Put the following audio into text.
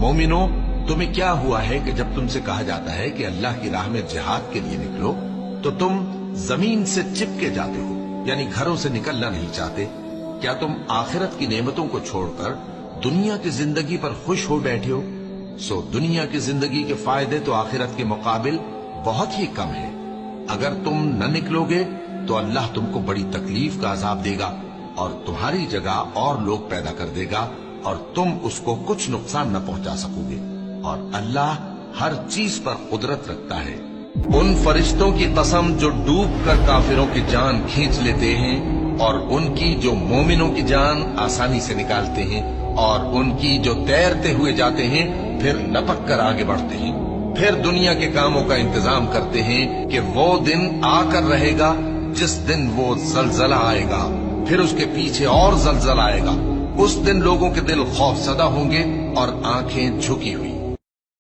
मोमिनो, तुम्हें क्या हुआ है कि जब तुमसे कहा जाता है कि अल्लाह की राह में जिहाद के लिए निकलो तो तुम जमीन से चिपके जाते हो, यानी घरों से निकलना नहीं चाहते? क्या तुम आखिरत की नेमतों को छोड़कर दुनिया की जिंदगी पर खुश हो बैठे हो? सो दुनिया की जिंदगी के फायदे तो आखिरत के मुकाबिल बहुत ही कम है। अगर तुम न निकलोगे तो अल्लाह तुमको बड़ी तकलीफ का अजाब देगा और तुम्हारी जगह और लोग पैदा कर देगा और तुम उसको कुछ नुकसान न पहुंचा सकोगे। और अल्लाह हर चीज पर कुदरत रखता है। उन फरिश्तों की कसम जो डूब कर काफिरों की जान खींच लेते हैं और उनकी जो मोमिनों की जान आसानी से निकालते हैं और उनकी जो तैरते हुए जाते हैं फिर लपक कर आगे बढ़ते हैं, फिर दुनिया के कामों का इंतजाम करते हैं कि वो दिन आकर रहेगा जिस दिन वो जलजला आएगा, फिर उसके पीछे और जलजला आएगा। उस दिन लोगों के दिल खौफसदा होंगे और आंखें झुकी हुई।